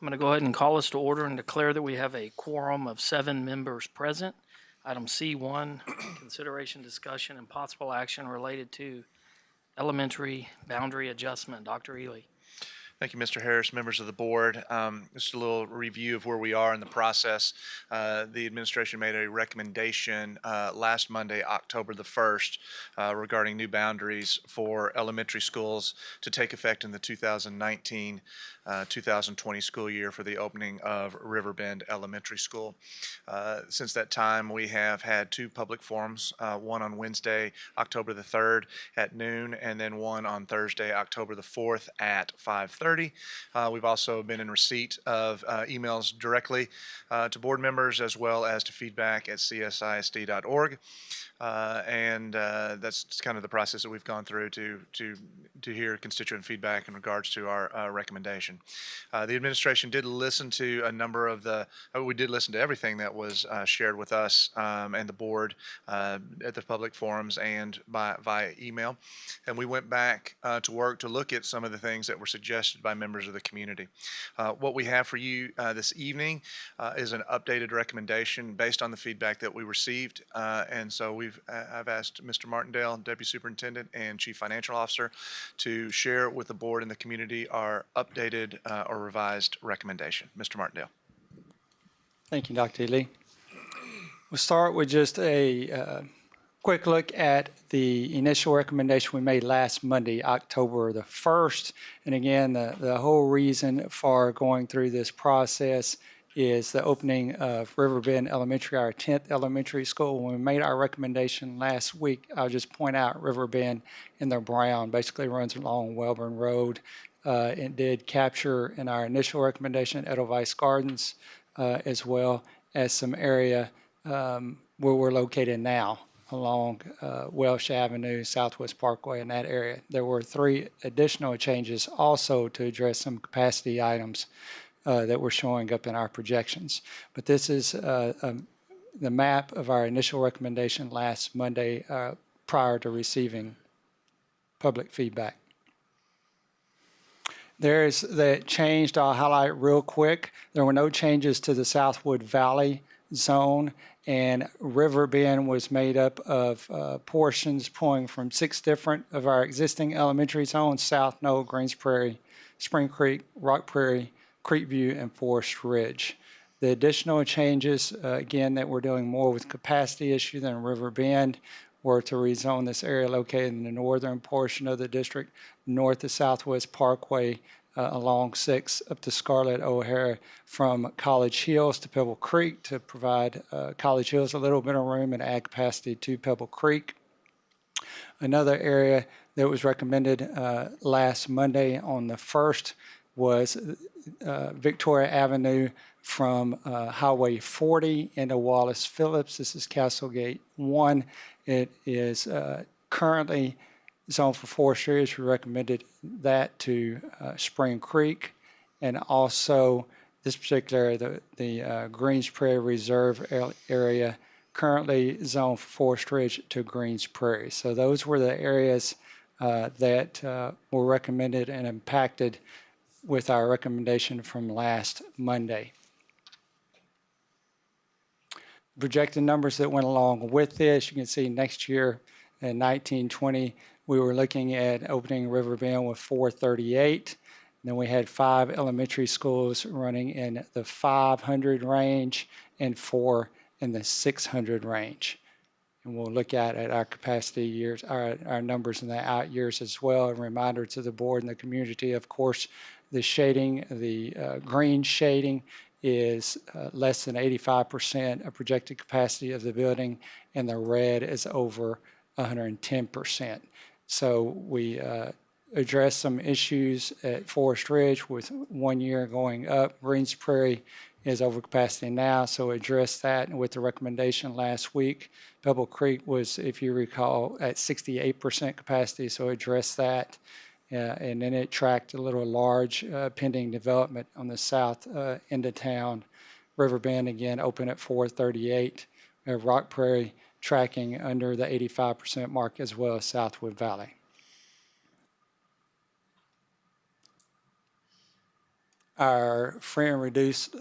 I'm going to go ahead and call us to order and declare that we have a quorum of 7 members present. Item C1, consideration, discussion, and possible action related to elementary boundary adjustment. Dr. Ely. Thank you, Mr. Harris, members of the board. Just a little review of where we are in the process. The administration made a recommendation last Monday, October the 1st, regarding new boundaries for elementary schools to take effect in the 2019-2020 school year for the opening of Riverbend Elementary School. Since that time, we have had 2 public forums, one on Wednesday, October the 3rd at noon, and then one on Thursday, October the 4th at 5:30. We've also been in receipt of emails directly to board members as well as to feedback at csisd.org. That's kind of the process that we've gone through to hear constituent feedback in regards to our recommendation. The administration did listen to a number of we did listen to everything that was shared with us and the board at the public forums and via email. And we went back to work to look at some of the things that were suggested by members of the community. What we have for you this evening is an updated recommendation based on the feedback that we received. And so I've asked Mr. Martindale, Deputy Superintendent and Chief Financial Officer, to share with the board and the community our updated or revised recommendation. Mr. Martindale. Thank you, Dr. Ely. We'll start with just a quick look at the initial recommendation we made last Monday, October the 1st. And again, the whole reason for going through this process is the opening of Riverbend Elementary, our 10th elementary school. When we made our recommendation last week, I'll just point out Riverbend in the brown basically runs along Welborn Road. It did capture in our initial recommendation Edelweiss Gardens as well as some area where we're located now along Welsh Avenue, Southwest Parkway, in that area. There were 3 additional changes also to address some capacity items that were showing up in our projections. But this is the map of our initial recommendation last Monday prior to receiving public feedback. There's that changed, I'll highlight real quick. There were no changes to the Southwood Valley zone, and Riverbend was made up of portions pulling from 6 different of our existing elementary zones: South Knoll, Greens Prairie, Spring Creek, Rock Prairie, Creekview, and Forest Ridge. The additional changes, again, that we're dealing more with capacity issue than Riverbend, were to rezone this area located in the northern portion of the district, north of Southwest Parkway, along 6 up to Scarlett O'Hara, from College Hills to Pebble Creek, to provide College Hills a little bit of room and add capacity to Pebble Creek. Another area that was recommended last Monday on the 1st was Victoria Avenue from Highway 40 into Wallace Phillips. This is Castlegate 1. It is currently zoned for Forest Ridge. We recommended that to Spring Creek, and also this particular the Greens Prairie Reserve area currently zoned for Forest Ridge to Greens Prairie. So those were the areas that were recommended and impacted with our recommendation from last Monday. Projected numbers that went along with this, you can see next year in 1920, we were looking at opening Riverbend with 438. And then we had 5 elementary schools running in the 500 range and 4 in the 600 range. And we'll look at our capacity years, our numbers in the out years as well. A reminder to the board and the community, of course, the shading, the green shading is less than 85% of projected capacity of the building, and the red is over 110%. So we addressed some issues at Forest Ridge with 1 year going up. Greens Prairie is over capacity now, so address that. And with the recommendation last week, Pebble Creek was, if you recall, at 68% capacity, so address that. And then it tracked a little large pending development on the south end of town. Riverbend, again, open at 438. Rock Prairie tracking under the 85% mark, as well as Southwood Valley. our free and reduced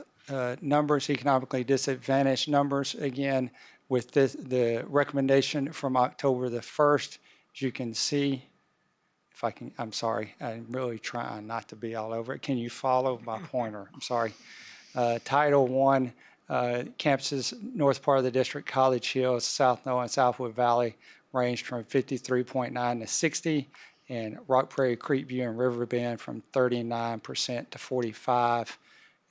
numbers, economically disadvantaged numbers. Again, with this, the recommendation from October the 1st, as you can see, if I can, I'm sorry, I'm really trying not to be all over it. Can you follow my pointer? I'm sorry. Title I, campuses north part of the district, College Hills, South Noah, and Southwood Valley ranged from 53.9 to 60, and Rock Prairie, Creekview, and Riverbend from 39% to 45.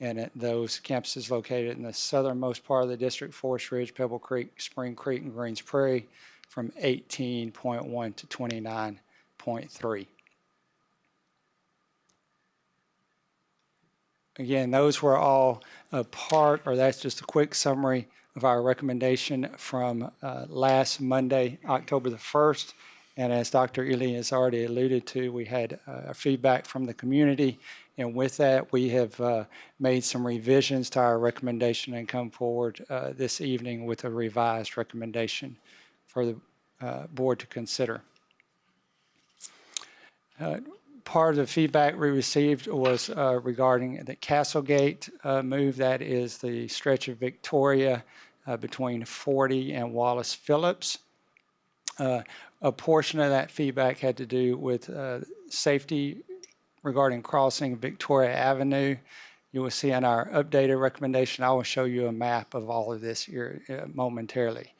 And those campuses located in the southernmost part of the district, Forest Ridge, Pebble Creek, Spring Creek, and Greens Prairie, from 18.1 to 29.3. Again, those were all a part, or that's just a quick summary of our recommendation from last Monday, October the 1st. And as Dr. Ely has already alluded to, we had feedback from the community. And with that, we have made some revisions to our recommendation and come forward this evening with a revised recommendation for the board to consider. Part of the feedback we received was regarding the Castlegate move. That is the stretch of Victoria between 40 and Wallace Phillips. A portion of that feedback had to do with safety regarding crossing Victoria Avenue. You will see in our updated recommendation, I will show you a map of all of this here momentarily.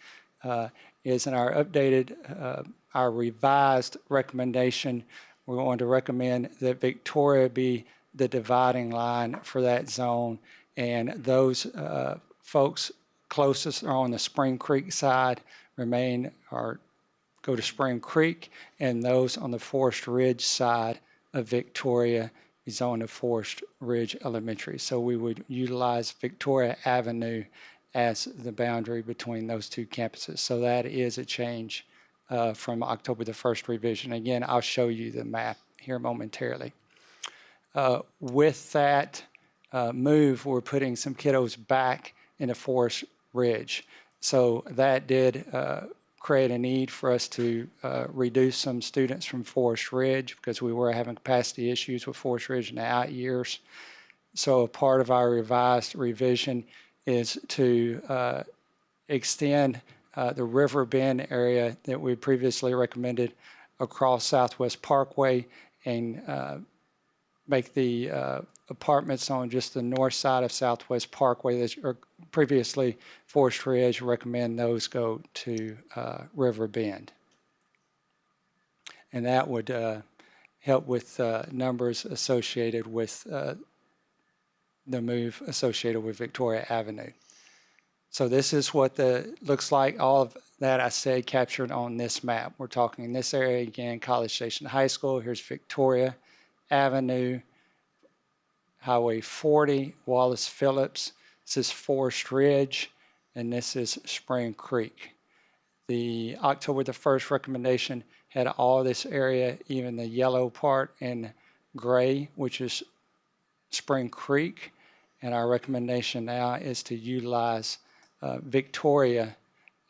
Is in our updated, our revised recommendation, we're going to recommend that Victoria be the dividing line for that zone, and those folks closest are on the Spring Creek side remain or go to Spring Creek, and those on the Forest Ridge side of Victoria is on the Forest Ridge Elementary. So we would utilize Victoria Avenue as the boundary between those two campuses. So that is a change from October the 1st revision. Again, I'll show you the map here momentarily. With that move, we're putting some kiddos back into Forest Ridge. So that did create a need for us to reduce some students from Forest Ridge because we were having capacity issues with Forest Ridge in the out years. So a part of our revised revision is to extend the River Bend area that we previously recommended across Southwest Parkway and make the apartments on just the north side of Southwest Parkway that are previously Forest Ridge, recommend those go to River Bend. And that would help with numbers associated with the move associated with Victoria Avenue. So this is what the looks like. All of that I said captured on this map. We're talking in this area again, College Station High School. Here's Victoria Avenue, Highway 40, Wallace Phillips. This is Forest Ridge, and this is Spring Creek. The October the 1st recommendation had all this area, even the yellow part in gray, which is Spring Creek. And our recommendation now is to utilize Victoria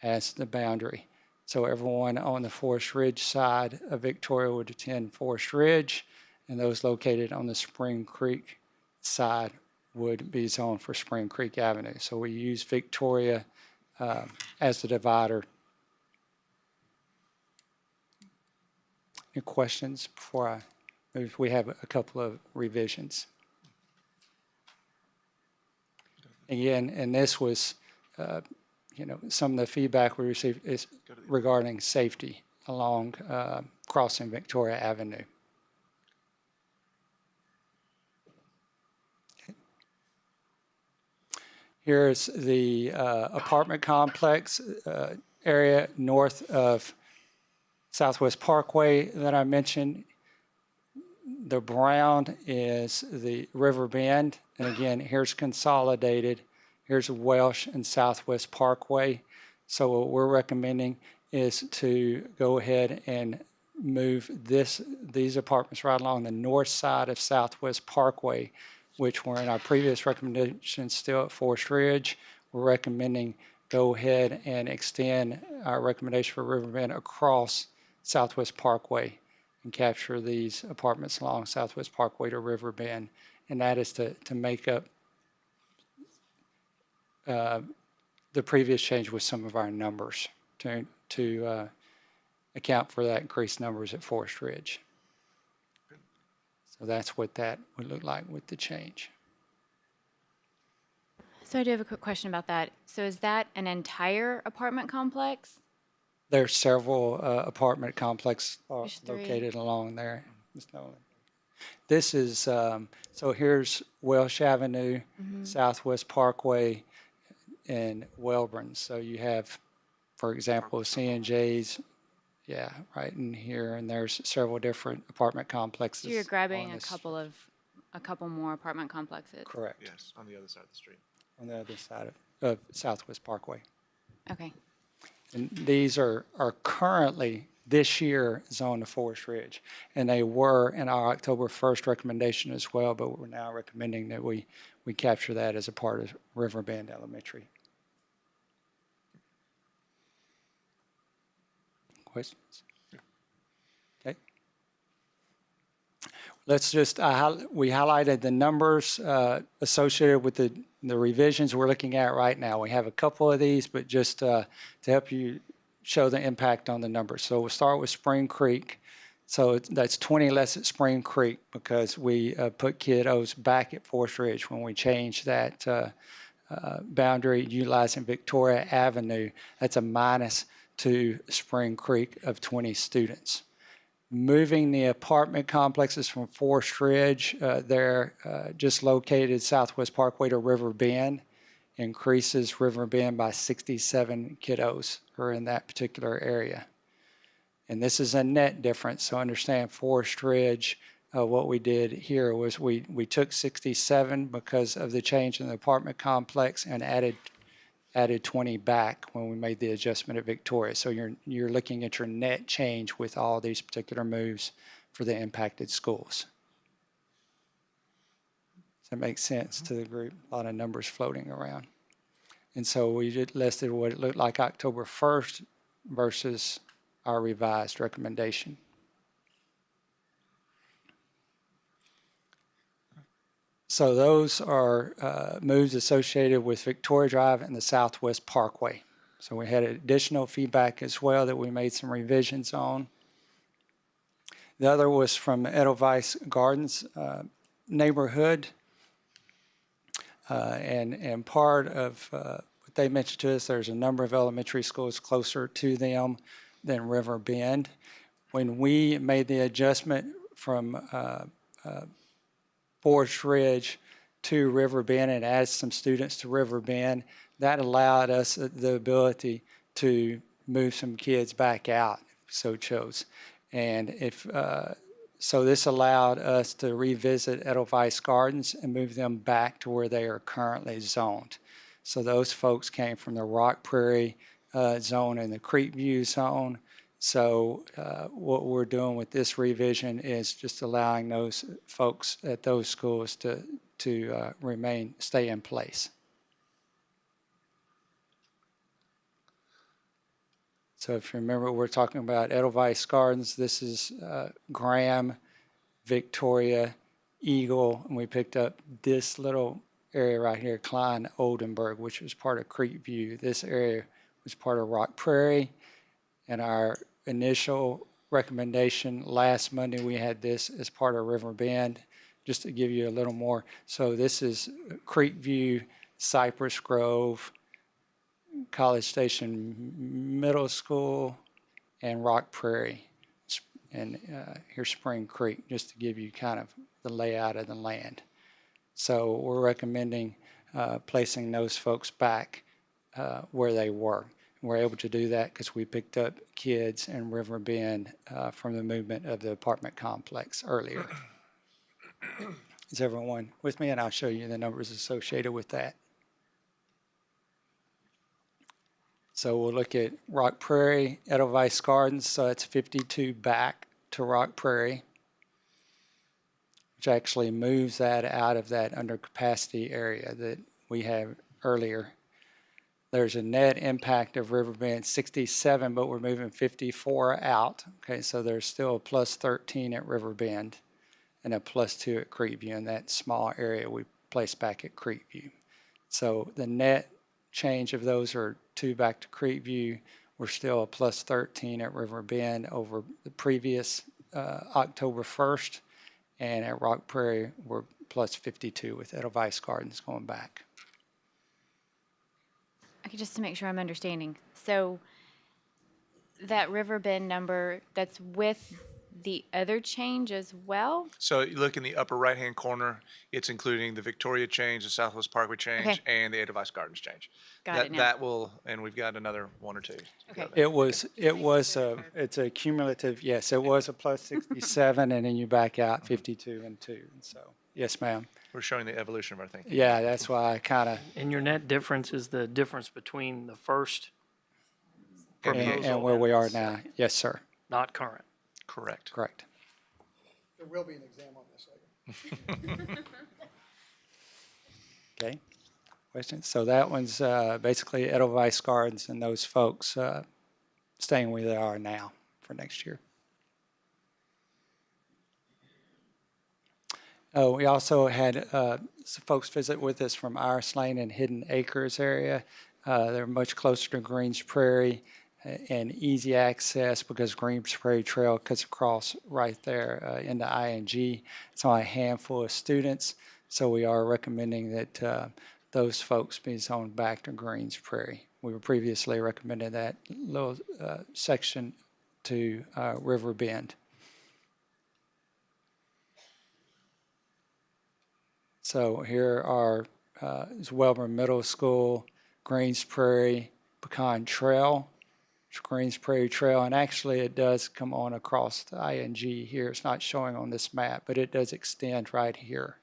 as the boundary. So everyone on the Forest Ridge side of Victoria would attend Forest Ridge, and those located on the Spring Creek side would be zoned for Spring Creek Avenue. So we use Victoria as the divider. Any questions before I move? We have a couple of revisions. Again, and this was some of the feedback we received is regarding safety along crossing Victoria Avenue. Here's the apartment complex area north of Southwest Parkway that I mentioned. The brown is the River Bend, and again, here's Consolidated. Here's Welsh and Southwest Parkway. So what we're recommending is to go ahead and move these apartments right along the north side of Southwest Parkway, which were in our previous recommendations still at Forest Ridge. We're recommending go ahead and extend our recommendation for River Bend across Southwest Parkway. and capture these apartments along Southwest Parkway to River Bend. And that is to make up the previous change with some of our numbers to account for that increased numbers at Forest Ridge. So that's what that would look like with the change. So I do have a quick question about that. So is that an entire apartment complex? There's several apartment complexes There's 3. located along there, Ms. Nolan. This is, so here's Welsh Avenue, Southwest Parkway, and Welborn. So you have, for example, C&J's, yeah, right in here, and there's several different apartment complexes. So you're grabbing on a this- couple more apartment complexes? Correct, Yes, on the other side of the street. on the other side of Southwest Parkway. Okay. And these are currently, this year, zoned to Forest Ridge. And they were in our October 1st recommendation as well, but we're now recommending that we capture that as a part of River Bend Elementary. Questions? Okay. Let's just, we highlighted the numbers associated with the revisions we're looking at right now. We have a couple of these, but just to help you show the impact on the numbers. So we'll start with Spring Creek. So that's 20 less at Spring Creek because we put kiddos back at Forest Ridge when we changed that boundary utilizing Victoria Avenue. That's a minus to Spring Creek of 20 students. Moving the apartment complexes from Forest Ridge, they're just located Southwest Parkway to River Bend, increases River Bend by 67 kiddos who are in that particular area. And this is a net difference, so understand Forest Ridge, what we did here was we took 67 because of the change in the apartment complex and added 20 back when we made the adjustment at Victoria. So you're looking at your net change with all these particular moves for the impacted schools. Does that make sense to the group? A lot of numbers floating around. And so we just listed what it looked like October 1st versus our revised recommendation. So those are moves associated with Victoria Drive and the Southwest Parkway. So we had additional feedback as well that we made some revisions on. The other was from Edelweiss Gardens neighborhood. And part of what they mentioned to us, there's a number of elementary schools closer to them than River Bend. When we made the adjustment from Forest Ridge to River Bend and added some students to River Bend, that allowed us the ability to move some kids back out, if so chose. And so this allowed us to revisit Edelweiss Gardens and move them back to where they are currently zoned. So those folks came from the Rock Prairie zone and the Creekview zone. So what we're doing with this revision is just allowing those folks at those schools to stay in place. So if you remember, we're talking about Edelweiss Gardens. This is Graham, Victoria, Eagle, and we picked up this little area right here, Klein Oldenburg, which was part of Creekview. This area was part of Rock Prairie, and our initial recommendation last Monday, we had this as part of River Bend, just to give you a little more. So this is Creekview, Cypress Grove, College Station Middle School, and Rock Prairie, and here's Spring Creek, just to give you kind of the layout of the land. So we're recommending placing those folks back where they were. We're able to do that because we picked up kids in River Bend from the movement of the apartment complex earlier. Is everyone with me? And I'll show you the numbers associated with that. So we'll look at Rock Prairie, Edelweiss Gardens, so it's 52 back to Rock Prairie, which actually moves that out of that under capacity area that we have earlier. There's a net impact of Riverbend 67, but we're moving 54 out. Okay, so there's still a plus 13 at Riverbend and a plus 2 at Creekview in that small area we placed back at Creekview. So the net change of those are 2 back to Creekview. We're still a plus 13 at Riverbend over the previous October 1st. And at Rock Prairie, we're plus 52 with Edelweiss Gardens going back. Okay, just to make sure I'm understanding. So that Riverbend number, that's with the other change as well? So you look in the upper right-hand corner, it's including the Victoria change, the Southwest Parkway change, Okay. and the Edelweiss Gardens change. Got it now. That will, and we've got another 1 or 2. to Okay. go there. It's a cumulative, yes, it was a plus 67, and then you back out 52 and 2. And so, yes, ma'am. We're showing the evolution of our thinking. Yeah, that's why I kind of, And your net difference is the difference between the first proposal and where we are and now. Yes, sir. not current. Correct. Correct. There will be an exam on this later. Okay. Questions? So that one's basically Edelweiss Gardens and those folks staying where they are now for next year. Oh, we also had some folks visit with us from Iris Lane and Hidden Acres area. They're much closer to Greens Prairie and easy access because Greens Prairie Trail cuts across right there into ING. It's only a handful of students, so we are recommending that those folks be zoned back to Greens Prairie. We were previously recommended that little section to River Bend. So here are is Welborn Middle School, Greens Prairie, Pecan Trail, Greens Prairie Trail, and actually it does come on across the ING here. It's not showing on this map, but it does extend right here.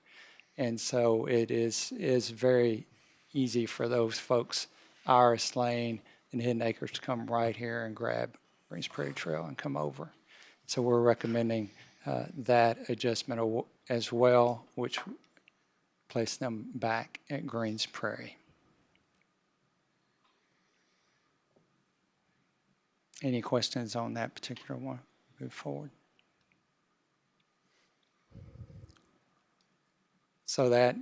And so it is very easy for those folks, Iris Lane and Hidden Acres, to come right here and grab Greens Prairie Trail and come over. So we're recommending that adjustment as well, which place them back at Greens Prairie. Any questions on that particular one? Move forward. So that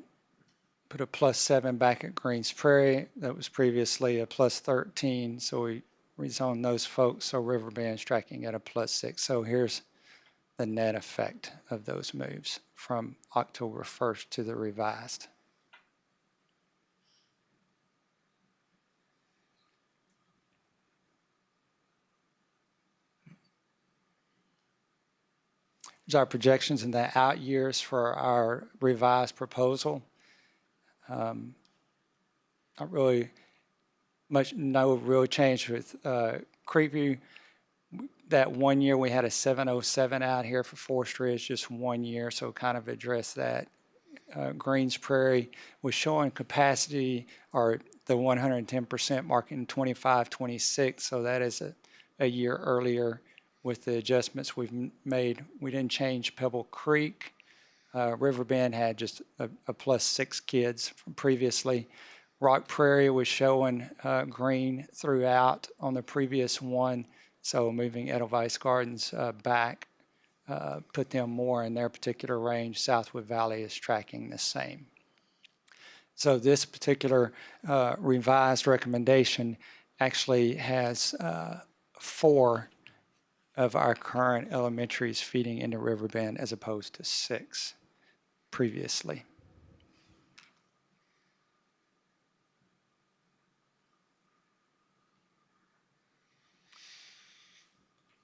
put a plus 7 back at Greens Prairie. That was previously a plus 13. So we rezoned those folks. So Riverbend's tracking at a plus 6. So here's the net effect of those moves from October 1st to the revised. Here's our projections in the out years for our revised proposal. Not really no real change with Creekview. That 1 year we had a 707 out here for forestry. It's just 1 year, so kind of address that. Greens Prairie was showing capacity or the 110% mark in 25-26, so that is a year earlier with the adjustments we've made. We didn't change Pebble Creek. Riverbend had just a plus 6 kids from previously. Rock Prairie was showing green throughout on the previous one, so moving Edelweiss Gardens back put them more in their particular range. Southwood Valley is tracking the same. So this particular revised recommendation actually has 4 of our current elementaries feeding into Riverbend as opposed to 6 previously.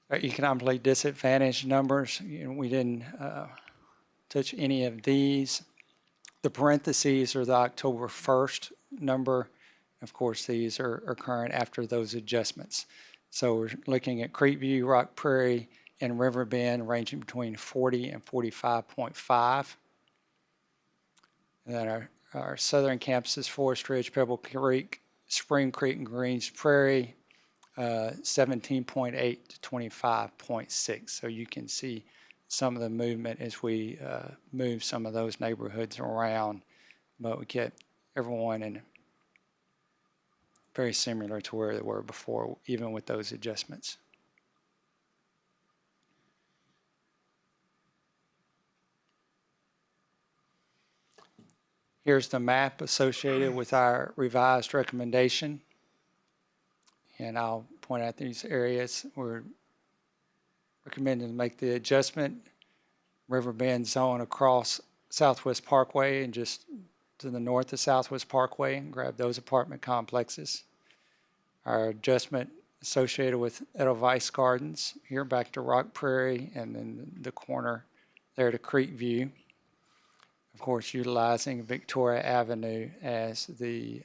Our economically disadvantaged numbers, we didn't touch any of these. The parentheses are the October 1st number. Of course, these are current after those adjustments. So we're looking at Creekview, Rock Prairie, and Riverbend ranging between 40 and 45.5. And then our southern campuses, Forest Ridge, Pebble Creek, Spring Creek, and Greens Prairie, 17.8 to 25.6. So you can see some of the movement as we move some of those neighborhoods around, but we kept everyone in very similar to where they were before, even with those adjustments. Here's the map associated with our revised recommendation. And I'll point out these areas. We're recommending to make the adjustment Riverbend zone across Southwest Parkway and just to the north of Southwest Parkway and grab those apartment complexes. Our adjustment associated with Edelweiss Gardens here back to Rock Prairie and then the corner there to Creek View. Of course, utilizing Victoria Avenue as the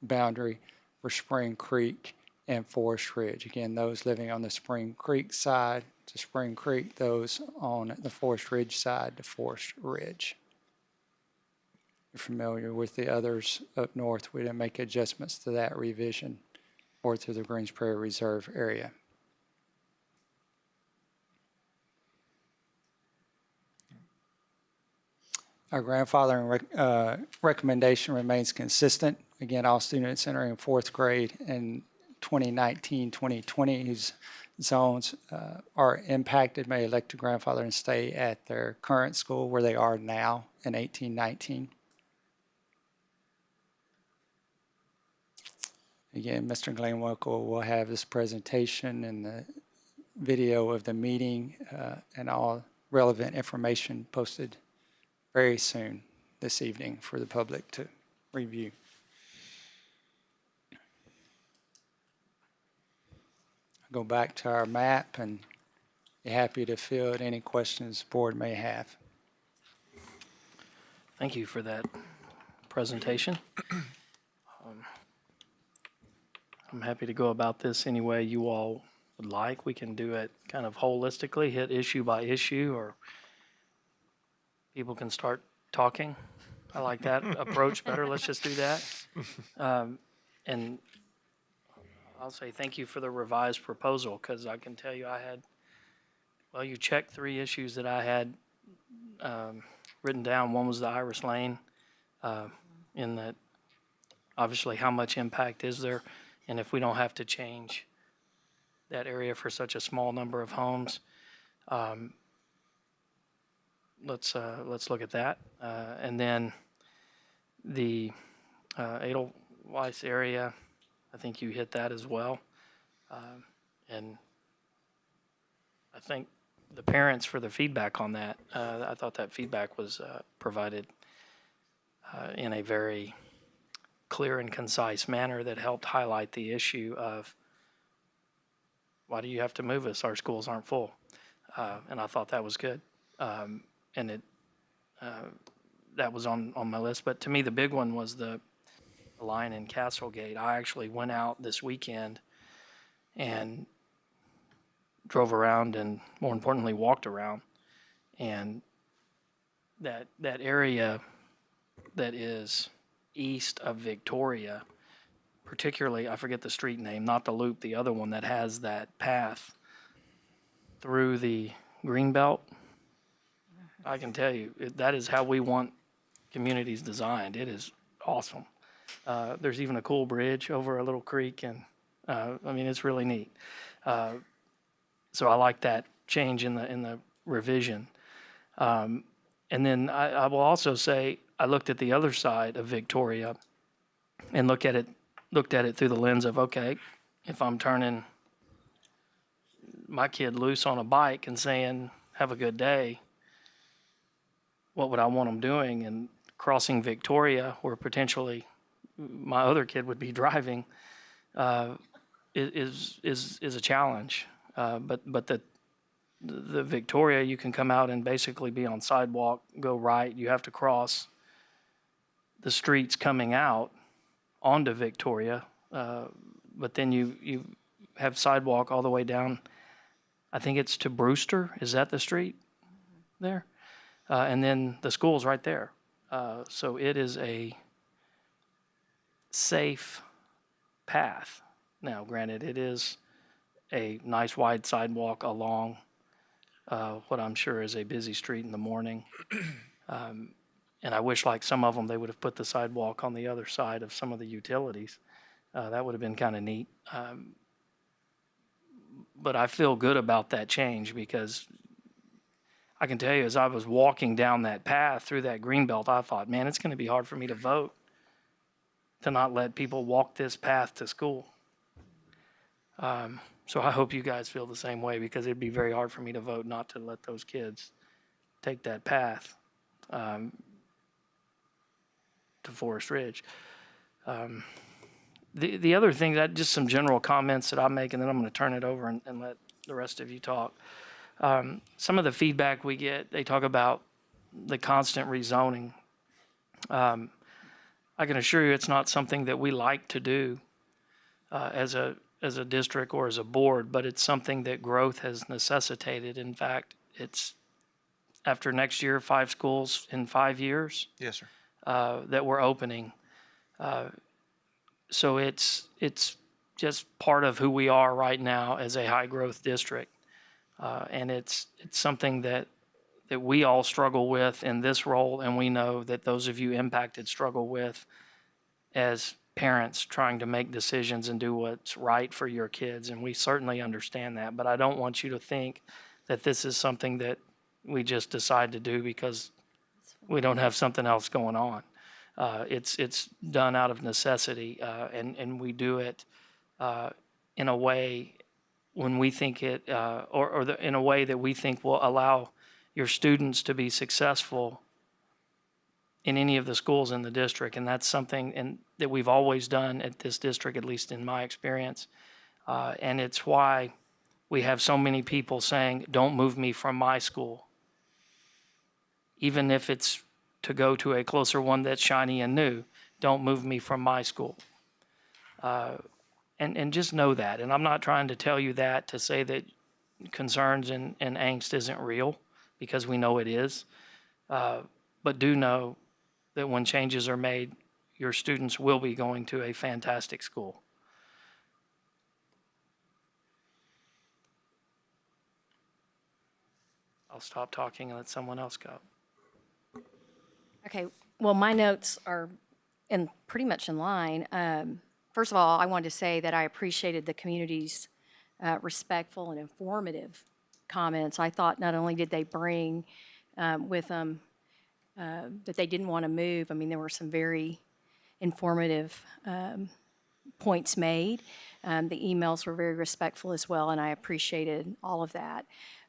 boundary for Spring Creek and Forest Ridge. Again, those living on the Spring Creek side to Spring Creek, those on the Forest Ridge side to Forest Ridge. You're familiar with the others up north. We didn't make adjustments to that revision or to the Greens Prairie Reserve area. Our grandfathering recommendation remains consistent. Again, all students entering fourth grade in 2019-2020 whose zones are impacted may elect to grandfather and stay at their current school where they are now in 18-19. Again, Mr. Glenwickle will have this presentation and the video of the meeting and all relevant information posted very soon this evening for the public to review. I'll go back to our map and be happy to field any questions the board may have. Thank you for that presentation. I'm happy to go about this any way you all would like. We can do it kind of holistically, hit issue by issue, or people can start talking. I like that approach better. Let's just do that. And I'll say thank you for the revised proposal, because I can tell you you checked 3 issues that I had written down. One was the Iris Lane, in that obviously how much impact is there, and if we don't have to change that area for such a small number of homes. Let's look at that. And then the Edelweiss area, I think you hit that as well. And I think the parents for the feedback on that, I thought that feedback was provided in a very clear and concise manner that helped highlight the issue of why do you have to move us? Our schools aren't full. And I thought that was good. And that was on my list. But to me, the big one was the line in Castlegate. I actually went out this weekend and drove around and, more importantly, walked around. And that area that is east of Victoria, particularly, I forget the street name, not the Loop, the other one that has that path through the Greenbelt. I can tell you, that is how we want communities designed. It is awesome. There's even a cool bridge over a little creek, and it's really neat. So I like that change in the revision. And then I will also say I looked at the other side of Victoria and looked at it through the lens of, okay, if I'm turning my kid loose on a bike and saying, have a good day, what would I want them doing? And crossing Victoria, where potentially my other kid would be driving, is a challenge. But the Victoria, you can come out and basically be on sidewalk, go right. You have to cross the streets coming out onto Victoria, but then you have sidewalk all the way down. I think it's to Brewster. Is that the street there? And then the school's right there. So it is a safe path. Now, granted, it is a nice wide sidewalk along what I'm sure is a busy street in the morning. And I wish, like some of them, they would have put the sidewalk on the other side of some of the utilities. That would have been kind of neat. But I feel good about that change because I can tell you, as I was walking down that path through that green belt, I thought, man, it's going to be hard for me to vote to not let people walk this path to school. So I hope you guys feel the same way, because it'd be very hard for me to vote not to let those kids take that path to Forest Ridge. The other thing, that just some general comments that I make, and then I'm going to turn it over and let the rest of you talk. Some of the feedback we get, they talk about the constant rezoning. I can assure you it's not something that we like to do as a district or as a board, but it's something that growth has necessitated. In fact, it's after next year, 5 schools in 5 years Yes, sir. that we're opening. So it's just part of who we are right now as a high growth district. And it's something that we all struggle with in this role, and we know that those of you impacted struggle with as parents trying to make decisions and do what's right for your kids. And we certainly understand that, but I don't want you to think that this is something that we just decide to do because we don't have something else going on. It's done out of necessity, and we do it in a way when we think it, in a way that we think will allow your students to be successful in any of the schools in the district. And that's something that we've always done at this district, at least in my experience. And it's why we have so many people saying, don't move me from my school, even if it's to go to a closer one that's shiny and new. Don't move me from my school. And just know that. And I'm not trying to tell you that to say that concerns and angst isn't real, because we know it is. But do know that when changes are made, your students will be going to a fantastic school. I'll stop talking and let someone else go. Okay, well, my notes are pretty much in line. First of all, I wanted to say that I appreciated the community's respectful and informative comments. I thought not only did they bring with them that they didn't want to move, I mean, there were some very informative points made. The emails were very respectful as well, and I appreciated all of that.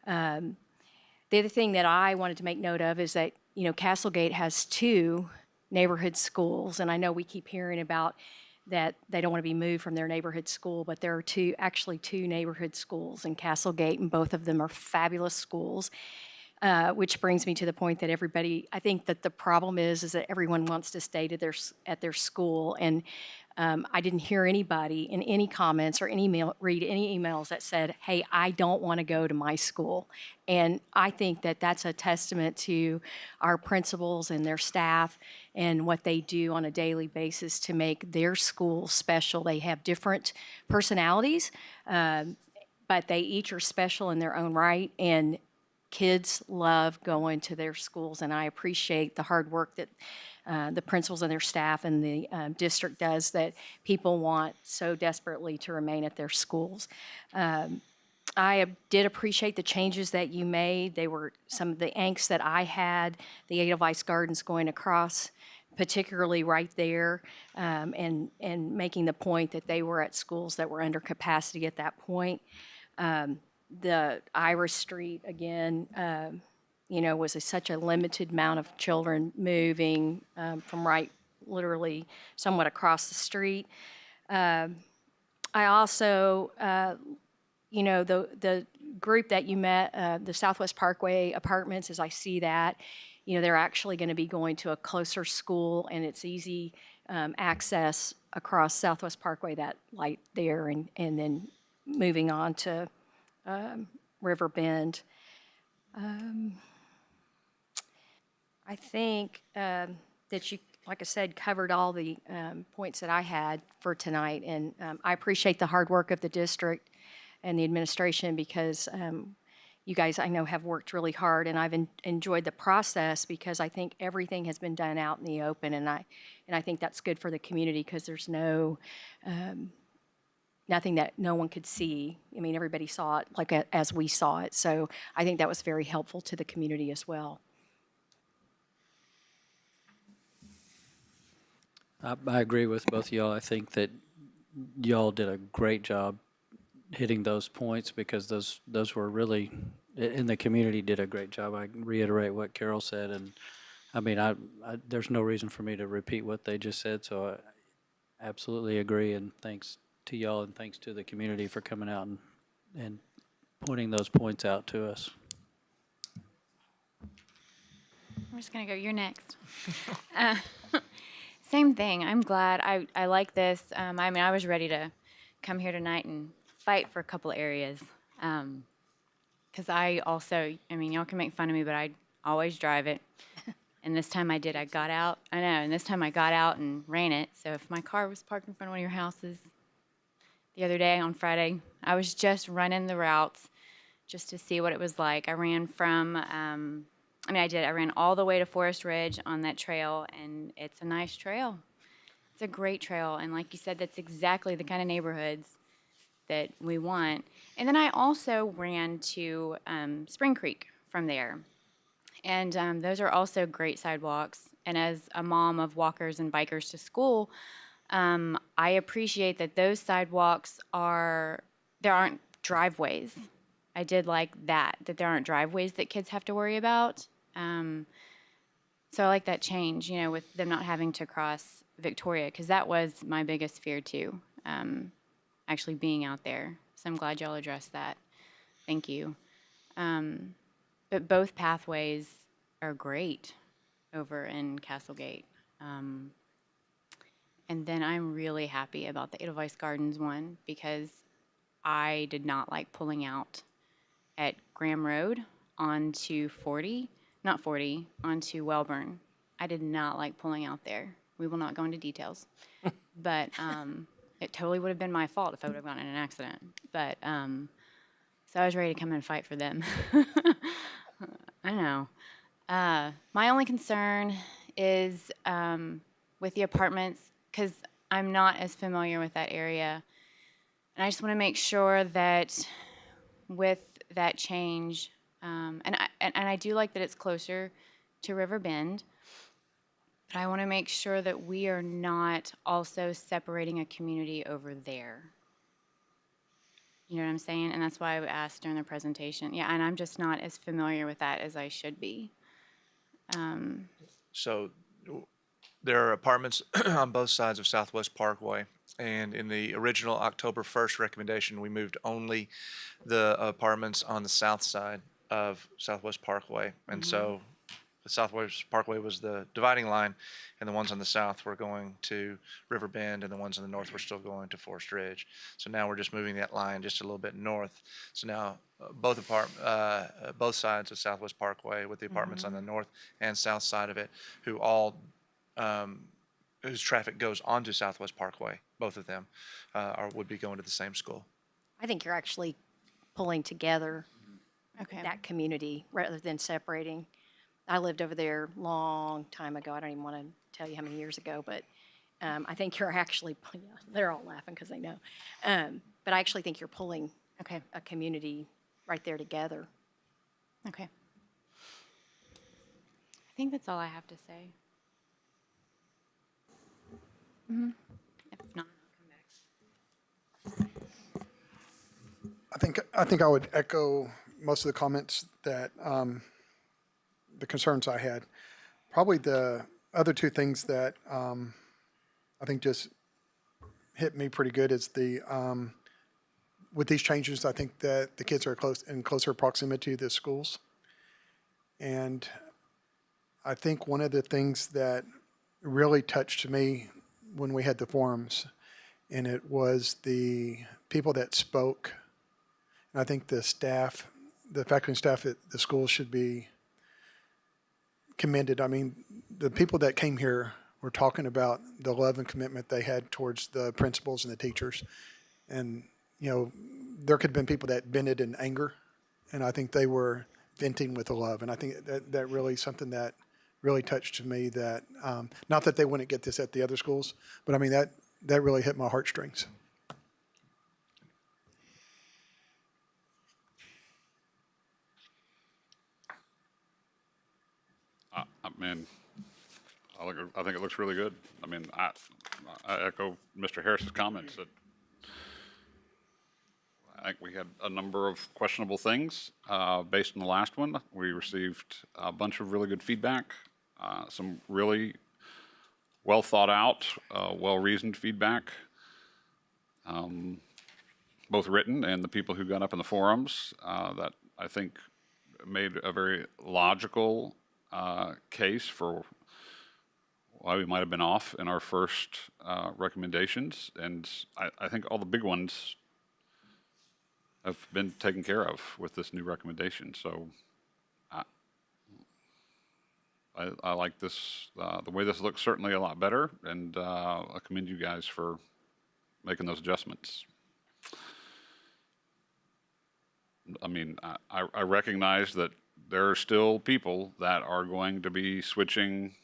The other thing that I wanted to make note of is that, you know, Castlegate has 2 neighborhood schools, and I know we keep hearing about that they don't want to be moved from their neighborhood school, but there are actually two neighborhood schools in Castlegate, and both of them are fabulous schools. Which brings me to the point that I think that the problem is that everyone wants to stay at their school, and I didn't hear anybody in any comments or read any emails that said, hey, I don't want to go to my school. And I think that that's a testament to our principals and their staff and what they do on a daily basis to make their school special. They have different personalities, but they each are special in their own right, and kids love going to their schools, and I appreciate the hard work that the principals and their staff and the district does, that people want so desperately to remain at their schools. I did appreciate the changes that you made. They were some of the angst that I had, the Edelweiss Gardens going across, particularly right there, and making the point that they were at schools that were under capacity at that point. The Iris Street, again, was such a limited amount of children moving from literally somewhat across the street. I also, the group that you met, the Southwest Parkway Apartments, as I see that, they're actually going to be going to a closer school, and it's easy access across Southwest Parkway, that light there, and then moving on to River Bend. I think that you, like I said, covered all the points that I had for tonight, and I appreciate the hard work of the district and the administration, because you guys, I know, have worked really hard, and I've enjoyed the process because I think everything has been done out in the open, and I think that's good for the community because there's nothing that no one could see. I mean, everybody saw it like as we saw it, so I think that was very helpful to the community as well. I agree with both of y'all. I think that y'all did a great job hitting those points because those were really, and the community did a great job. I reiterate what Carol said, and I mean, there's no reason for me to repeat what they just said, so I absolutely agree, and thanks to y'all and thanks to the community for coming out and pointing those points out to us. I'm just gonna go, you're next. Uh, Same thing, I'm glad, I like this. I mean, I was ready to come here tonight and fight for a couple areas. Because I also, I mean, y'all can make fun of me, but I always drive it. And this time I did, I got out, I know, and this time I got out and ran it. So if my car was parked in front of one of your houses the other day on Friday, I was just running the routes just to see what it was like. I ran from, I ran all the way to Forest Ridge on that trail, and it's a nice trail. It's a great trail, and like you said, that's exactly the kind of neighborhoods that we want. And then I also ran to Spring Creek from there. And those are also great sidewalks. And as a mom of walkers and bikers to school, I appreciate that those sidewalks there aren't driveways. I did like that there aren't driveways that kids have to worry about. So I like that change, you know, with them not having to cross Victoria, because that was my biggest fear too, actually being out there. So I'm glad y'all addressed that. Thank you. But both pathways are great over in Castlegate. And then I'm really happy about the Edelweiss Gardens one because I did not like pulling out at Graham Road onto onto Welborn. I did not like pulling out there. We will not go into details. But it totally would have been my fault if I would have gotten in an accident. But so I was ready to come and fight for them. I know. My only concern is with the apartments, because I'm not as familiar with that area. And I just want to make sure that with that change, and I do like that it's closer to River Bend, but I want to make sure that we are not also separating a community over there. You know what I'm saying? And that's why I asked during the presentation. Yeah, and I'm just not as familiar with that as I should be. So there are apartments on both sides of Southwest Parkway. And in the original October 1st recommendation, we moved only the apartments on the south side of Southwest Parkway. And so the Southwest Parkway was the dividing line, and the ones on the south were going to River Bend, and the ones on the north were still going to Forest Ridge. So now we're just moving that line just a little bit north. So now both sides of Southwest Parkway, with the apartments on the north and south side of it, whose traffic goes onto Southwest Parkway, both of them would be going to the same school. I think you're actually pulling together Okay. that community rather than separating. I lived over there a long time ago. I don't even want to tell you how many years ago, but I think you're actually, yeah, they're all laughing because they know. But I actually think you're pulling Okay. a community right there together. Okay. I think that's all I have to say. If not, I'll come back. I think I would echo most of the comments that, the concerns I had. Probably the other two things that I think just hit me pretty good is with these changes, I think that the kids are in closer proximity to the schools. And I think one of the things that really touched me when we had the forums, and it was the people that spoke. And I think the staff, the faculty and staff at the school should be commended. I mean, the people that came here were talking about the love and commitment they had towards the principals and the teachers. And, you know, there could have been people that vented in anger and I think they were venting with love. And I think that really something that really touched me. That not that they wouldn't get this at the other schools, but I mean that really hit my heartstrings. I mean, I think it looks really good. I mean, I echo Mr. Harris's comments that I think we had a number of questionable things based on the last one. We received a bunch of really good feedback, some really well thought out, well reasoned feedback, both written and the people who got up in the forums that I think made a very logical case for why we might have been off in our first recommendations. And I think all the big ones have been taken care of with this new recommendation. So I like this, the way this looks certainly a lot better, and I commend you guys for making those adjustments. I mean, I recognize that there are still people that are going to be switching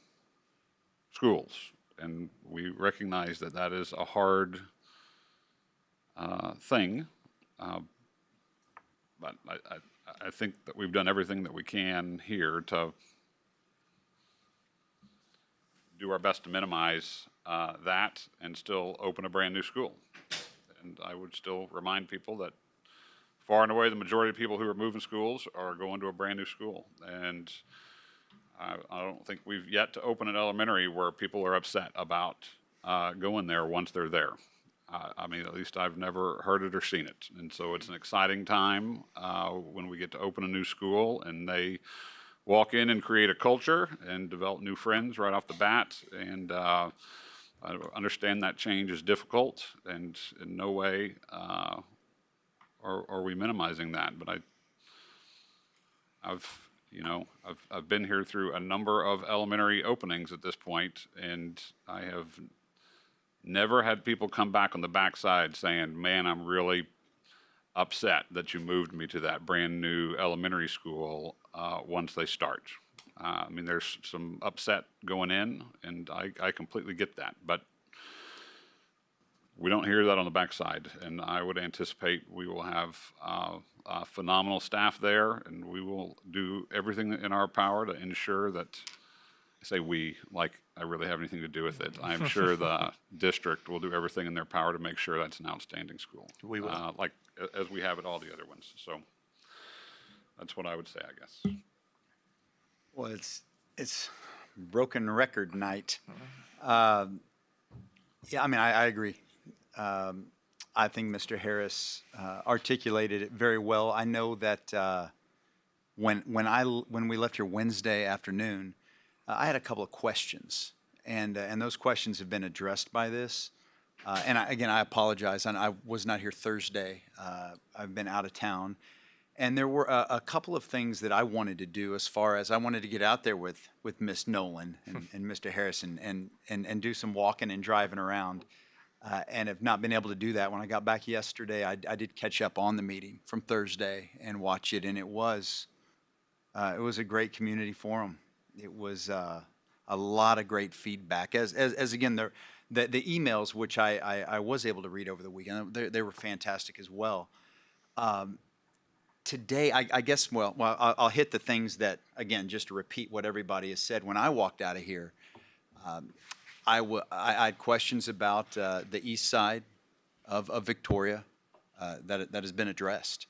schools, and we recognize that that is a hard thing. But I think that we've done everything that we can here to do our best to minimize that and still open a brand new school. And I would still remind people that far and away the majority of people who are moving schools are going to a brand new school. And I don't think we've yet to open an elementary where people are upset about going there once they're there. I mean, at least I've never heard it or seen it. And so it's an exciting time when we get to open a new school and they walk in and create a culture and develop new friends right off the bat. And I understand that change is difficult, and in no way are we minimizing that. But I've been here through a number of elementary openings at this point, and I have never had people come back on the backside saying, man, I'm really upset that you moved me to that brand new elementary school once they start. I mean, there's some upset going in, and I completely get that. But we don't hear that on the backside, and I would anticipate we will have phenomenal staff there, and we will do everything in our power to ensure that, I say we, like I really have anything to do with it. I'm sure the district will do everything in their power to make sure that's an outstanding school. We will. Like as we have at all the other ones. So that's what I would say, I guess. Well, it's broken record night. Mm-hmm. Yeah, I mean, I agree. I think Mr. Harris articulated it very well. I know that when we left here Wednesday afternoon, I had a couple of questions, and those questions have been addressed by this. And I apologize. I was not here Thursday. I've been out of town. And there were a couple of things that I wanted to do, as far as I wanted to get out there with Miss Nolan and Mr. Harris and do some walking and driving around, and have not been able to do that. When I got back yesterday, I did catch up on the meeting from Thursday and watch it, and it was a great community forum. It was a lot of great feedback. As again, the emails, which I was able to read over the weekend, they were fantastic as well. Today, I guess, well, I'll hit the things that, again, just to repeat what everybody has said. When I walked out of here, I had questions about the east side of Victoria that has been addressed.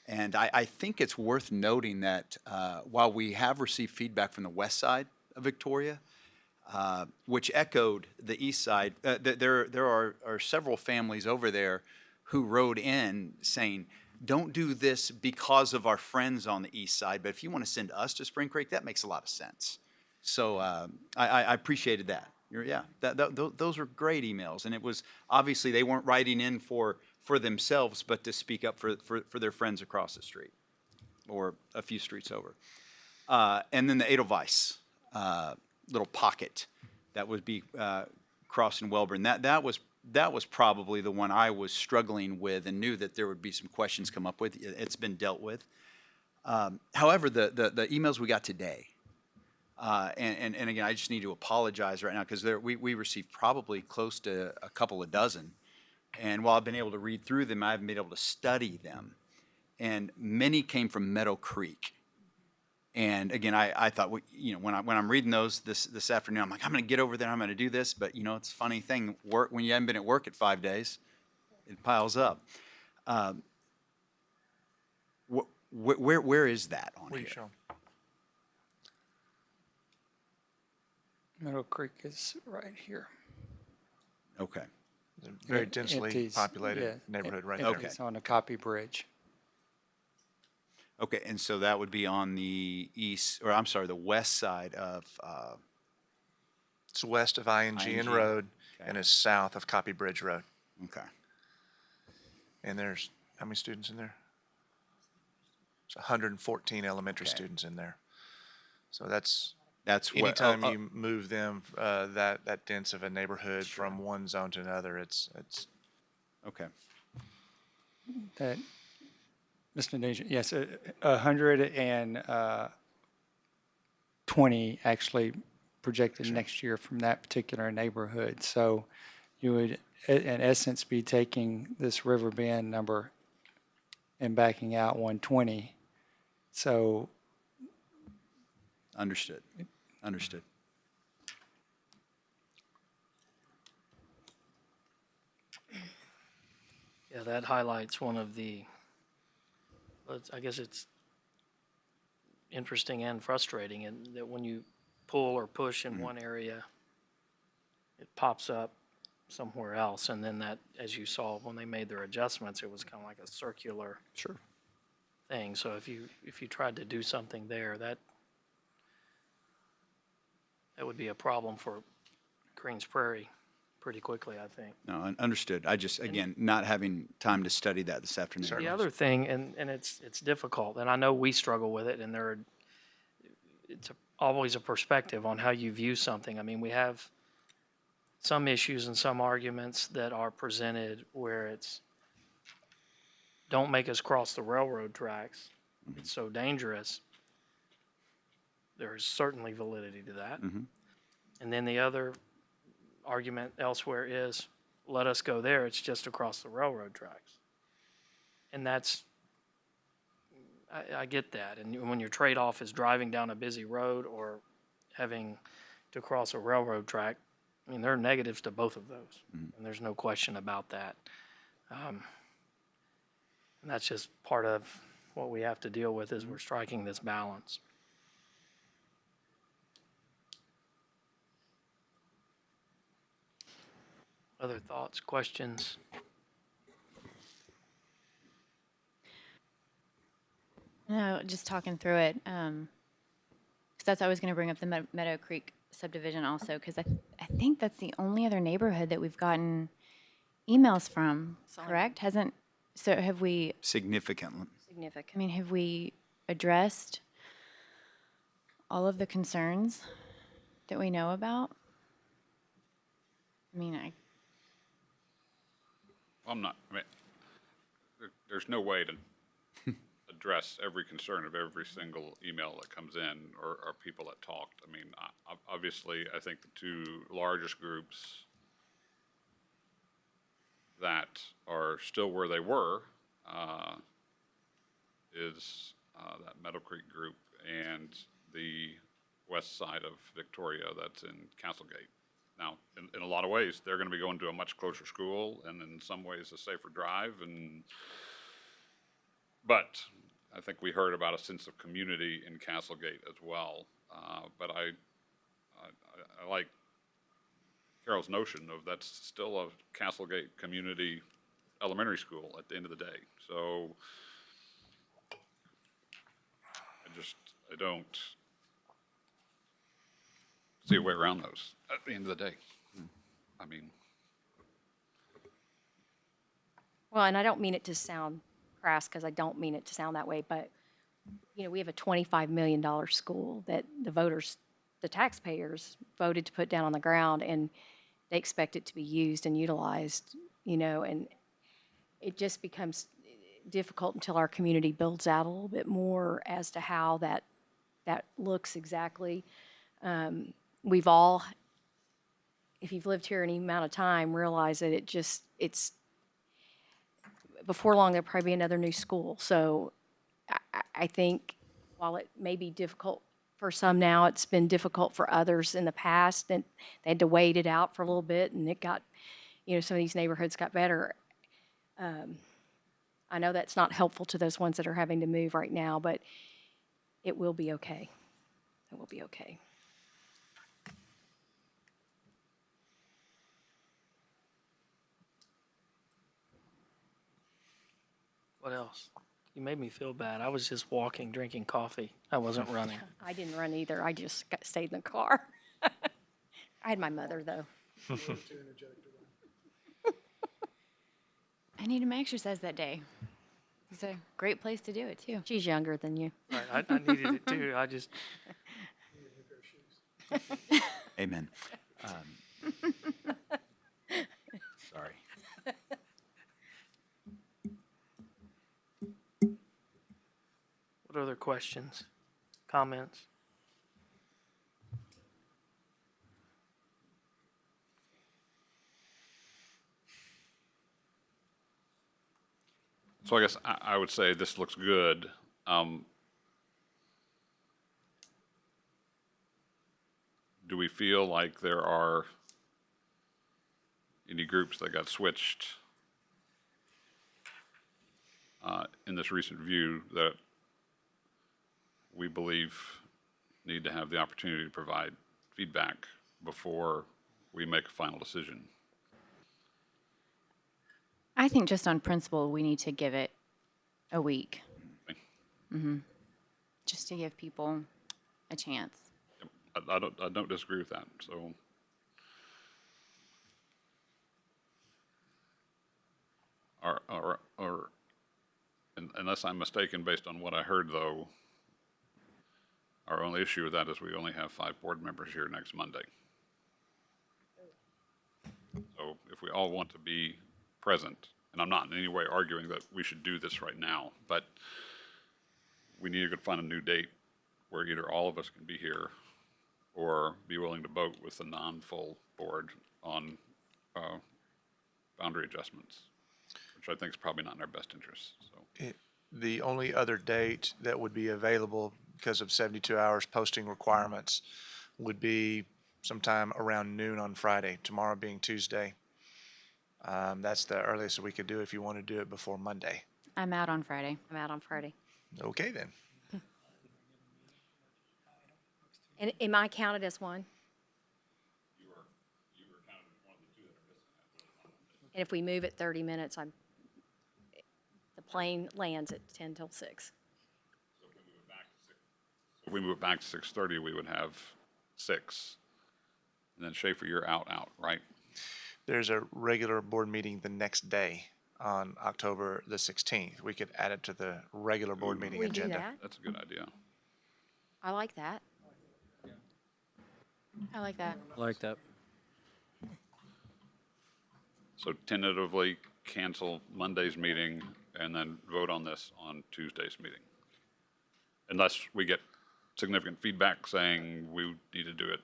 And I think it's worth noting that while we have received feedback from the west side of Victoria, which echoed the east side, there are several families over there who wrote in saying, don't do this because of our friends on the east side, but if you want to send us to Spring Creek, that makes a lot of sense. So I appreciated that. Those were great emails, and it was obviously they weren't writing in for themselves, but to speak up for their friends across the street or a few streets over. And then the Edelweiss little pocket that would be crossing Welborn. That was probably the one I was struggling with and knew that there would be some questions come up with. It's been dealt with. However, the emails we got today, and again, I just need to apologize right now because we received probably close to a couple of dozen. And while I've been able to read through them, I haven't been able to study them. And many came from Meadow Creek. And again, I thought, when I'm reading those this afternoon, I'm like, I'm going to get over there, I'm going to do this. But it's a funny thing, when you haven't been at work at 5 days, it piles up. Where is that on Where you here? showing? Middle Creek is right here. Okay. It's a very densely Empties, populated yeah, neighborhood right Okay. there. It's on the Copy Bridge. Okay, and so that would be on the the west side of, It's west of ING ING. Road Okay. and is south of Copy Bridge Road. okay. And there's, how many students in there? There's 114 elementary Okay. students in there. So that's, That's what, anytime you move them, that dense of a neighborhood from one zone to another, it's okay. That, Mr. Nugent, yes, 120 actually projected next year from that particular neighborhood. So you would, in essence, be taking this River Bend number and backing out 120. So Understood. Understood. Yeah, that highlights one of the, I guess it's interesting and frustrating in that when you pull or push in one area, it pops up somewhere else. And then that, as you saw, when they made their adjustments, it was kind of like a circular Sure. thing. So if you tried to do something there, that would be a problem for Greens Prairie pretty quickly, I think. No, understood. I just, again, not having time to study that this afternoon. The other thing, and it's difficult, and I know we struggle with it, and always a perspective on how you view something. I mean, we have some issues and some arguments that are presented where it's, don't make us cross the railroad tracks. It's so dangerous. There's certainly validity to that. And then the other argument elsewhere is, let us go there, it's just across the railroad tracks. And that's, I get that. And when your trade-off is driving down a busy road or having to cross a railroad track, I mean, there are negatives to both of those. And there's no question about that. And that's just part of what we have to deal with as we're striking this balance. Other thoughts, questions? No, just talking through it. 'Cause I was going to bring up the Meadow Creek subdivision also, because I think that's the only other neighborhood that we've gotten emails from, correct? So have we, Significantly. Significant. I mean, have we addressed all of the concerns that we know about? I mean, I mean, there's no way to address every concern of every single email that comes in or people that talked. I mean, obviously, I think the two largest groups that are still where they were is that Meadow Creek group and the west side of Victoria that's in Castlegate. Now, in a lot of ways, they're going to be going to a much closer school, and in some ways, a safer drive. But I think we heard about a sense of community in Castlegate as well. But I like Carol's notion of that's still a Castlegate community elementary school at the end of the day. So I don't see a way around those at the end of the day. I mean, Well, and I don't mean it to sound crass, because I don't mean it to sound that way, but, we have a $25 million school that the voters, the taxpayers voted to put down on the ground, and they expect it to be used and utilized, and it just becomes, difficult until our community builds out a little bit more as to how that looks exactly. We've all, if you've lived here any amount of time, realize that it's, before long, there'll probably be another new school. So I think while it may be difficult for some now, it's been difficult for others in the past, and they had to wait it out for a little bit, and it got, some of these neighborhoods got better. I know that's not helpful to those ones that are having to move right now, but it will be okay. It will be okay. What else? You made me feel bad. I was just walking, drinking coffee. I wasn't running. I didn't run either. I just stayed in the car. I had my mother, though. I need my exercise that day. It's a great place to do it, too. She's younger than you. Right, I needed it too. I just, Amen. Sorry. what other questions, comments? So I guess I would say this looks good. Do we feel like there are any groups that got switched in this recent review that we believe need to have the opportunity to provide feedback before we make a final decision? I think just on principle, we need to give it a week. Just to give people a chance. I don't disagree with that, so. Unless I'm mistaken, based on what I heard, though, our only issue with that is we only have 5 board members here next Monday. So if we all want to be present, and I'm not in any way arguing that we should do this right now, but we need to find a new date where either all of us can be here or be willing to vote with the non-full board on boundary adjustments, which I think is probably not in our best interest, so. The only other date that would be available because of 72 hours posting requirements would be sometime around noon on Friday, tomorrow being Tuesday. That's the earliest that we could do if you want to do it before Monday. I'm out on Friday. I'm out on Friday. Okay, then. And am I counted as one? You were counted as one of the 2 that are missing. And if we move it 30 minutes, the plane lands at 10 till 6. If we move it back to 6:30, we would have 6. And then Schaefer, you're out, right? There's a regular board meeting the next day on October the 16th. We could add it to the regular board meeting We do agenda. that? That's a good idea. I like that. I like that. I like that. So tentatively cancel Monday's meeting and then vote on this on Tuesday's meeting. Unless we get significant feedback saying we need to do it.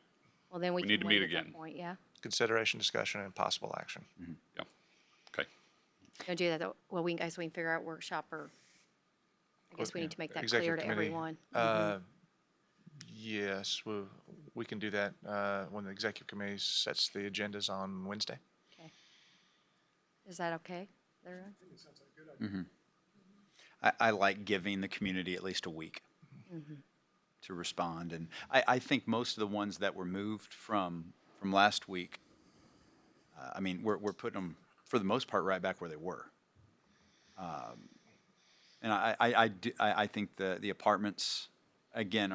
Well, then we need can to wait meet at that again. point, yeah. Consideration, discussion, and possible action. Yeah, okay. Don't do that, though. Well, we can figure out workshop, or I guess we need to make that clear Executive to committee. everyone. Yes, we can do that when the executive committee sets the agendas on Wednesday. Okay. Is that okay, everyone? I like giving the community at least a week to respond. And I think most of the ones that were moved from last week, I mean, we're putting them, for the most part, right back where they were. And I think the apartments, again,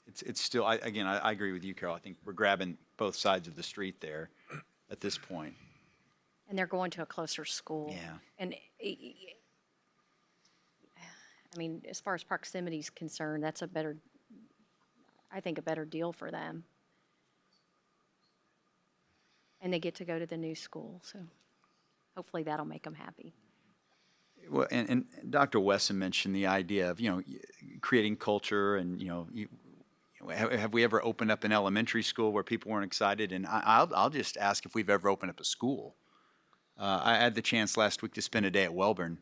it's still, I agree with you, Carol. I think we're grabbing both sides of the street there at this point. And they're going to a closer school. Yeah. And, I mean, as far as proximity is concerned, that's a better deal for them. And they get to go to the new school, so hopefully that'll make them happy. Well, and Dr. Wesson mentioned the idea of, creating culture and, have we ever opened up an elementary school where people weren't excited? And I'll just ask if we've ever opened up a school. I had the chance last week to spend a day at Welborn,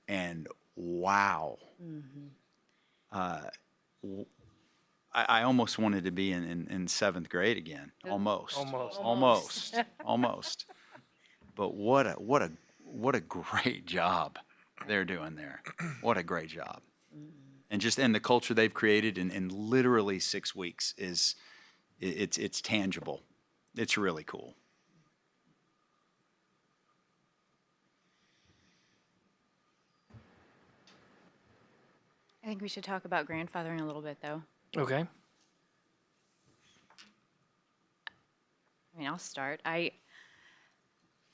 and wow. I almost wanted to be in seventh grade again. Almost. But what a great job they're doing there. What a great job. And the culture they've created in literally 6 weeks it's tangible. It's really cool. I think we should talk about grandfathering a little bit, though. Okay. I mean, I'll start. I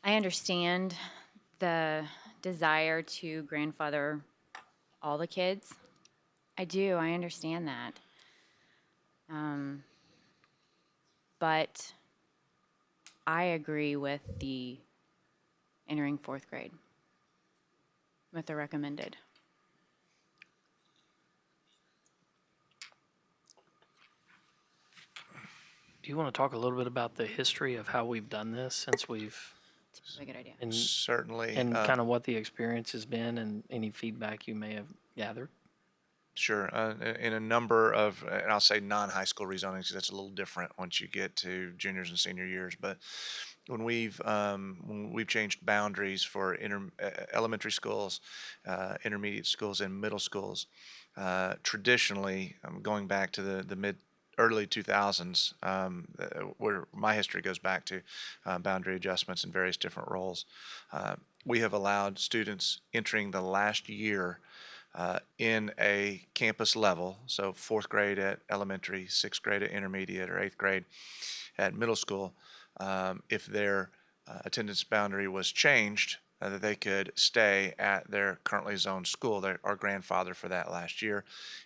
understand the desire to grandfather all the kids. I do. I understand that. But I agree with the entering fourth grade, with the recommended. Do you want to talk a little bit about the history of how we've done this since we've, It's a good idea. and, Certainly. and kind of what the experience has been and any feedback you may have gathered? Sure. In a number of, and I'll say non-high school rezonings, 'cause that's a little different once you get to juniors and senior years. But when we've changed boundaries for elementary schools, intermediate schools, and middle schools, traditionally, going back to the early 2000s, where my history goes back to boundary adjustments in various different roles, we have allowed students entering the last year in a campus level, so fourth grade at elementary, sixth grade at intermediate, or eighth grade at middle school, if their attendance boundary was changed, that they could stay at their currently zoned school. They are grandfathered for that last year.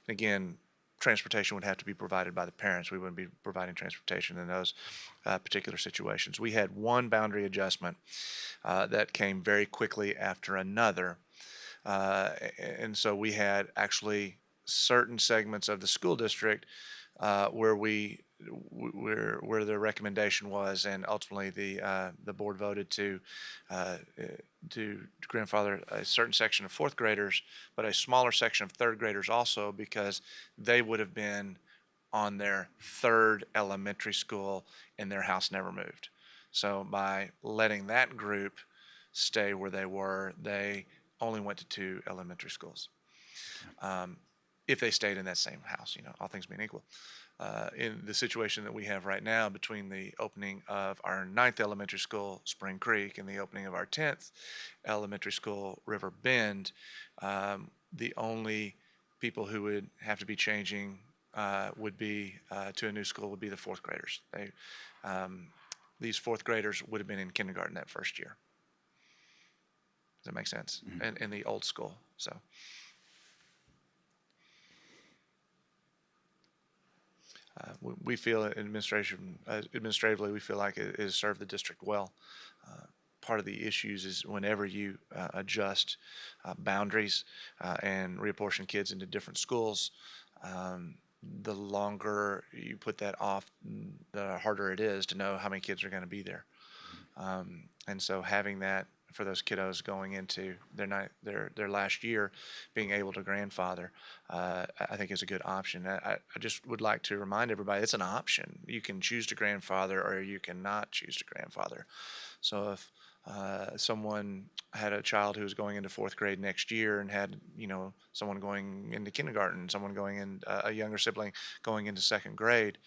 And again, transportation would have to be provided by the parents. We wouldn't be providing transportation in those particular situations. We had one boundary adjustment that came very quickly after another. And so we had actually certain segments of the school district where the recommendation was, and ultimately the board voted to grandfather a certain section of fourth graders, but a smaller section of third graders also, because they would have been on their third elementary school and their house never moved. So by letting that group stay where they were, they only went to 2 elementary schools. If they stayed in that same house, all things being equal. In the situation that we have right now, between the opening of our 9th elementary school, Spring Creek, and the opening of our 10th elementary school, River Bend, the only people who would have to be changing would be to a new school would be the fourth graders. These fourth graders would have been in kindergarten that first year. Does that make sense? Mm-hmm. In the old school, so. We feel administratively, we feel like it has served the district well. Part of the issues is whenever you adjust boundaries and reapportion kids into different schools, the longer you put that off, the harder it is to know how many kids are going to be there. And so having that for those kiddos going into their last year, being able to grandfather, I think is a good option. I just would like to remind everybody it's an option. You can choose to grandfather or you cannot choose to grandfather. So if someone had a child who was going into fourth grade next year and had someone going into kindergarten, someone going in, a younger sibling going into second grade,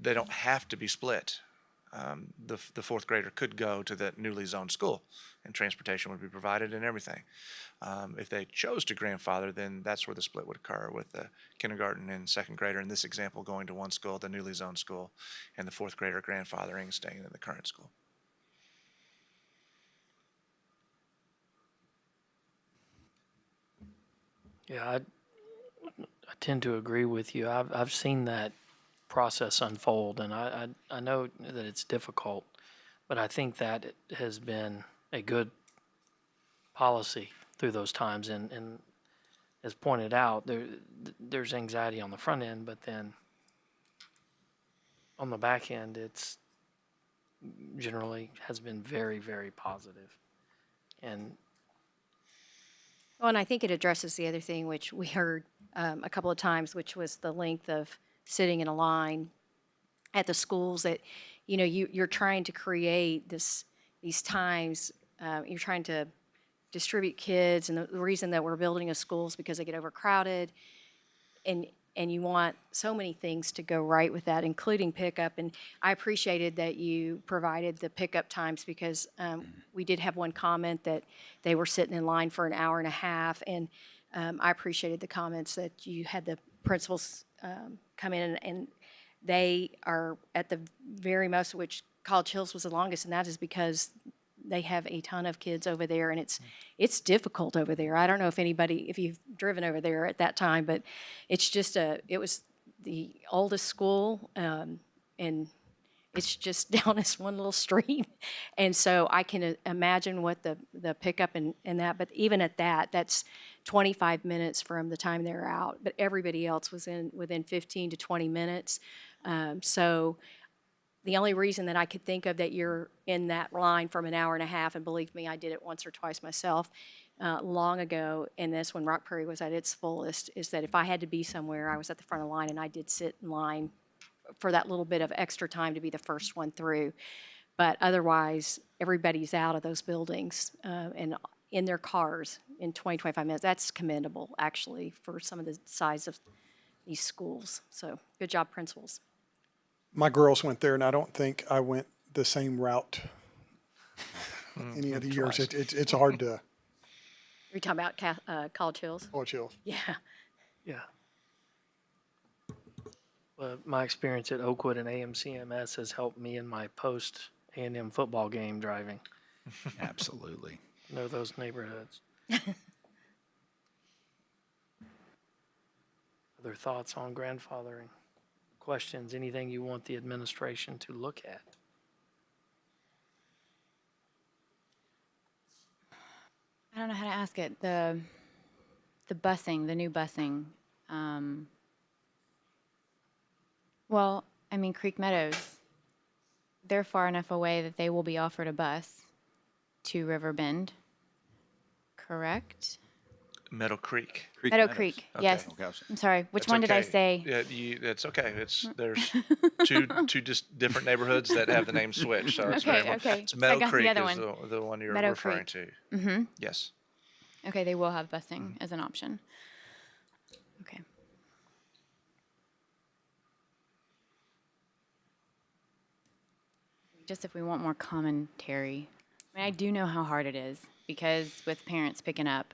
they don't have to be split. The fourth grader could go to the newly zoned school and transportation would be provided and everything. If they chose to grandfather, then that's where the split would occur, with the kindergarten and second grader in this example going to one school, the newly zoned school, and the fourth grader grandfathering staying in the current school. Yeah, I tend to agree with you. I've seen that process unfold, and I know that it's difficult, but I think that it has been a good policy through those times. And as pointed out, there's anxiety on the front end, but then on the back end, it's generally has been very, very positive. And Well, and I think it addresses the other thing, which we heard a couple of times, which was the length of sitting in a line at the schools that, you're trying to create these times, you're trying to distribute kids, and the reason that we're building a school is because they get overcrowded, and you want so many things to go right with that, including pickup. And I appreciated that you provided the pickup times because we did have one comment that they were sitting in line for an hour and a half, and I appreciated the comments that you had the principals come in, and they are at the very most, which College Hills was the longest, and that is because they have a ton of kids over there, and it's difficult over there. I don't know if you've driven over there at that time, but it's just it was the oldest school, and it's just down this one little street. And so I can imagine what the pickup and that, but even at that, that's 25 minutes from the time they're out. But everybody else was within 15 to 20 minutes. So the only reason that I could think of that you're in that line from an hour and a half, and believe me, I did it once or twice myself long ago, and this when Rock Prairie was at its fullest, is that if I had to be somewhere, I was at the front of the line, and I did sit in line for that little bit of extra time to be the first one through. But otherwise, everybody's out of those buildings and in their cars in 20, 25 minutes. That's commendable, actually, for some of the size of these schools. So good job, principals. My girls went there, and I don't think I went the same route any of the years. It's hard to. You're talking about College Hills? College Hills. Yeah. yeah. Well, my experience at Oakwood and AMCMS has helped me in my post A&M football game driving. Absolutely. Know those neighborhoods. Other thoughts on grandfathering? Questions? Anything you want the administration to look at? I don't know how to ask it. The busing, the new busing. Well, I mean, Creek Meadows, they're far enough away that they will be offered a bus to Riverbend, correct? Meadow Creek. Meadow Creek, yes. Okay. I'm sorry, which That's one did I okay. say? Yeah, it's okay. There's two just different neighborhoods that have the name switched. So it's Okay, okay. It's So I Meadow got the Creek other is one. the one you're Meadow referring Creek. to. Mm-hmm. Yes. Okay, they will have busing as an option. Okay. Just if we want more commentary. I mean, I do know how hard it is because with parents picking up,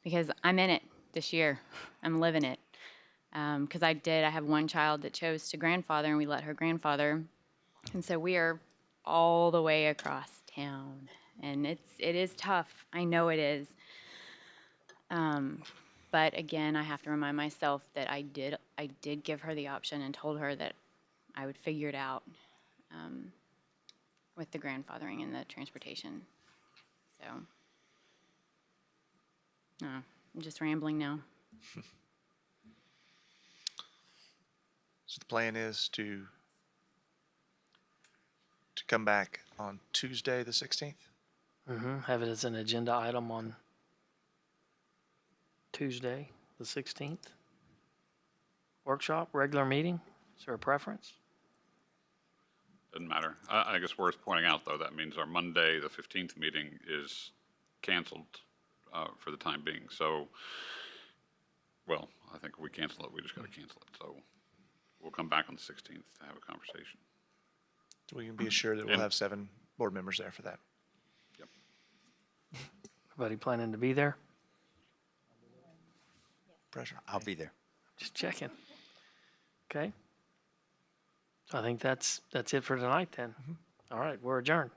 because I'm in it this year. I'm living it. Because I have one child that chose to grandfather, and we let her grandfather. And so we are all the way across town. And it is tough. I know it is. But again, I have to remind myself that I did give her the option and told her that I would figure it out with the grandfathering and the transportation. So, I'm just rambling now. So the plan is to come back on Tuesday the 16th. Have it as an agenda item on Tuesday, the 16th. Workshop, regular meeting. Is there a preference? Doesn't matter. I guess worth pointing out, though, that means our Monday, the 15th meeting is canceled for the time being. So, well, I think if we cancel it, we just got to cancel it. So we'll come back on the 16th to have a conversation. So we can be assured that we'll have 7 board members there for that. Yep. Everybody planning to be there? Pressure. I'll be there. Just checking. Okay. So I think that's it for tonight then. All right, we're adjourned.